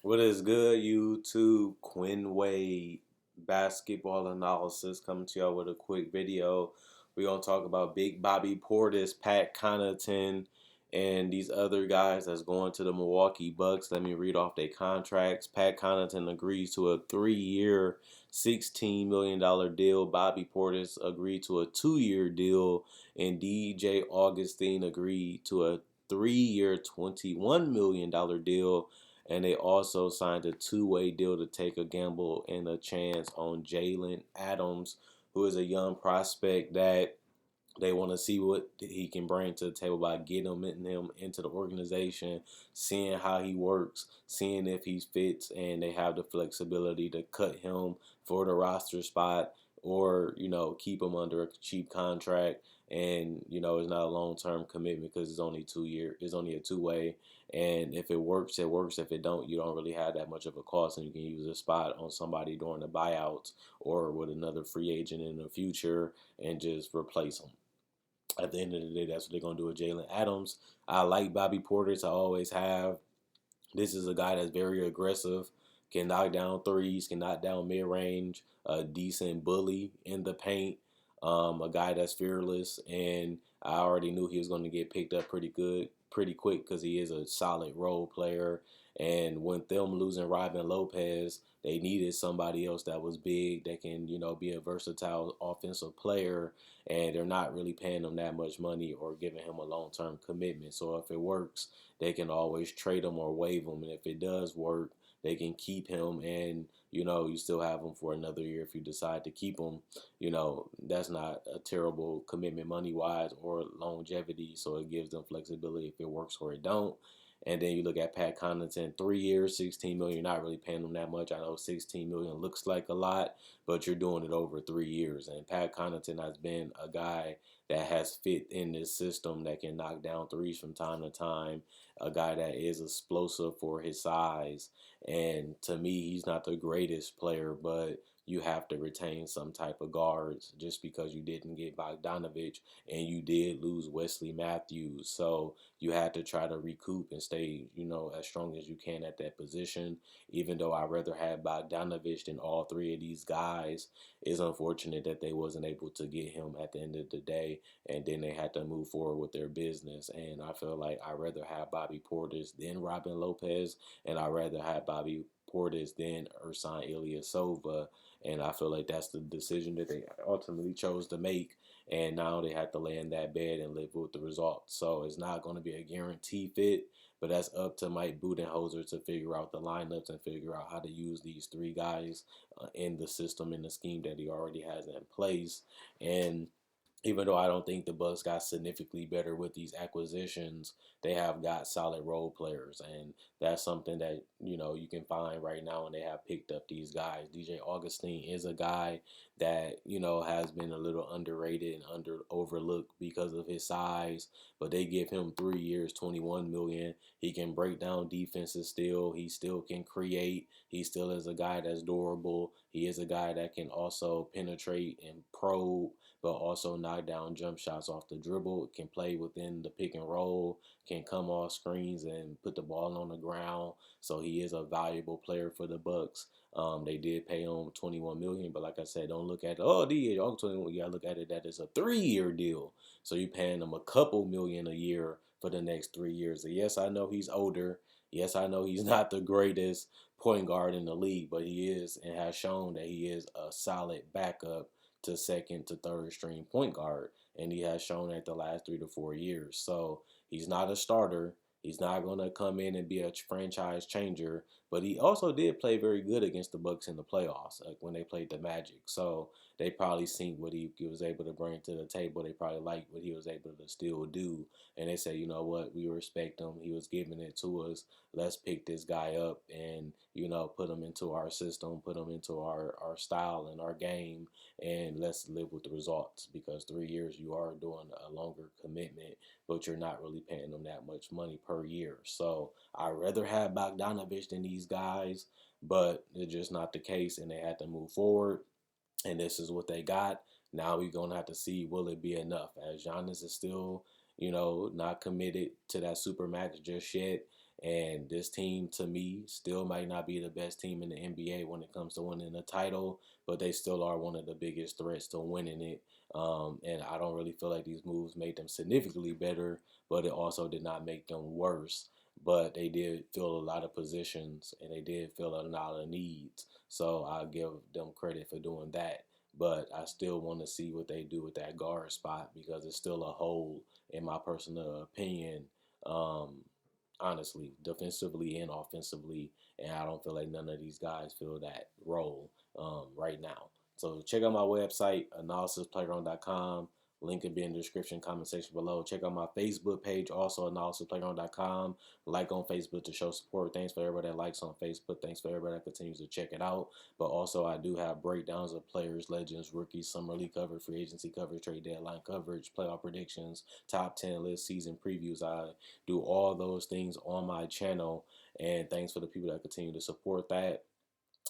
What is good, YouTube? Quinn Wade basketball analysis coming to y'all with a quick video. We're gonna talk about Big Bobby Portis, Pat Connaughton, and these other guys that's going to the Milwaukee Bucks. Let me read off their contracts. Pat Connaughton agrees to a 3-year, $16 million deal. Bobby Portis agreed to a 2-year deal, and DJ Augustin agreed to a 3-year, $21 million deal, and they also signed a two-way deal to take a gamble and a chance on Jalen Adams, who is a young prospect that they want to see what he can bring to the table by getting him into the organization, seeing how he works, seeing if he fits, and they have the flexibility to cut him for the roster spot or keep him under a cheap contract. And it's not a long-term commitment because it's only 2 year. It's only a two-way, and if it works, it works. If it don't, you don't really have that much of a cost, and you can use a spot on somebody during the buyouts or with another free agent in the future and just replace them. At the end of the day, that's what they're gonna do with Jalen Adams. I like Bobby Portis. I always have. This is a guy that's very aggressive, can knock down threes, can knock down mid range, a decent bully in the paint, a guy that's fearless, and I already knew he was going to get picked up pretty good, pretty quick because he is a solid role player. And with them losing Robin Lopez, they needed somebody else that was big that can, be a versatile offensive player, and they're not really paying him that much money or giving him a long-term commitment. So if it works, they can always trade him or waive him, and if it does work, they can keep him, and you still have him for another year if you decide to keep him. That's not a terrible commitment money wise or longevity, so it gives them flexibility if it works or it don't. And then you look at Pat Connaughton, 3 years, 16 million. You're not really paying him that much. I know 16 million looks like a lot, but you're doing it over 3 years. And Pat Connaughton has been a guy that has fit in this system that can knock down threes from time to time. A guy that is explosive for his size. And to me, he's not the greatest player, but you have to retain some type of guards just because you didn't get Bogdanovich and you did lose Wesley Matthews. So you had to try to recoup and stay, as strong as you can at that position. Even though I rather have Bogdanovich than all three of these guys, it's unfortunate that they wasn't able to get him at the end of the day, and then they had to move forward with their business. And I feel like I'd rather have Bobby Portis than Robin Lopez, and I'd rather have Bobby Portis than Ersan Ilyasova. And I feel like that's the decision that they ultimately chose to make. And now they have to lay in that bed and live with the results. So it's not going to be a guarantee fit, but that's up to Mike Budenholzer to figure out the lineups and figure out how to use these three guys in the system, in the scheme that he already has in place. And even though I don't think the Bucks got significantly better with these acquisitions, they have got solid role players, and that's something that you can find right now. And they have picked up these guys. DJ Augustin is a guy that has been a little underrated and overlooked because of his size, but they give him 3 years, 21 million. He can break down defenses still. He still can create. He still is a guy that's durable. He is a guy that can also penetrate and probe, but also knock down jump shots off the dribble, can play within the pick and roll, can come off screens and put the ball on the ground. So he is a valuable player for the Bucks. They did pay him 21 million, but like I said, don't look at the 21. You gotta look at it that it's a 3-year deal. So you're paying him a couple million a year for the next 3 years. And yes, I know he's older. Yes, I know he's not the greatest point guard in the league, but he is and has shown that he is a solid backup to second to third string point guard, and he has shown that the last 3 to 4 years. So he's not a starter. He's not going to come in and be a franchise changer, but he also did play very good against the Bucks in the playoffs, like when they played the Magic. So they probably seen what he was able to bring to the table. They probably liked what he was able to still do, and they say, you know what, we respect him. He was giving it to us. Let's pick this guy up and put him into our system, put him into our style and our game, and let's live with the results, because 3 years you are doing a longer commitment, but you're not really paying them that much money per year. So I'd rather have Bogdanovich than these guys, but it's just not the case, and they had to move forward, and this is what they got. Now we're gonna have to see, will it be enough, as Giannis is still not committed to that super max just yet, And this team, to me, still might not be the best team in the NBA when it comes to winning a title, but they still are one of the biggest threats to winning it. And I don't really feel like these moves made them significantly better, but it also did not make them worse. But they did fill a lot of positions and they did fill a lot of needs. So I give them credit for doing that. But I still want to see what they do with that guard spot because it's still a hole, in my personal opinion. Um, Honestly, defensively and offensively, and I don't feel like none of these guys fill that role right now. So check out my website, analysisplayground.com. Link will be in the description, comment section below. Check out my Facebook page, also analysisplayground.com. Like on Facebook to show support. Thanks for everybody that likes on Facebook. Thanks for everybody that continues to check it out. But also, I do have breakdowns of players, legends, rookies, summer league coverage, free agency coverage, trade deadline coverage, playoff predictions, top 10 list, season previews. I do all those things on my channel. And thanks for the people that continue to support that.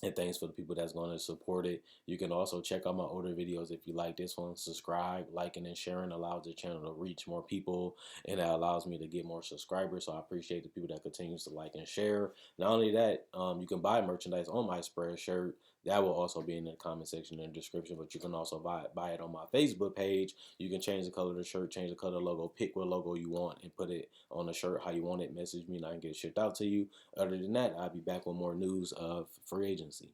And thanks for the people that's going to support it. You can also check out my older videos if you like this one. Subscribe, liking, and sharing allows the channel to reach more people, and that allows me to get more subscribers. So I appreciate the people that continues to like and share. Not only that, you can buy merchandise on my Spreadshirt. That will also be in the comment section and description, but you can also buy it on my Facebook page. You can change the color of the shirt, change the color of the logo, pick what logo you want, and put it on the shirt how you want it. Message me and I can get it shipped out to you. Other than that, I'll be back with more news of free agency.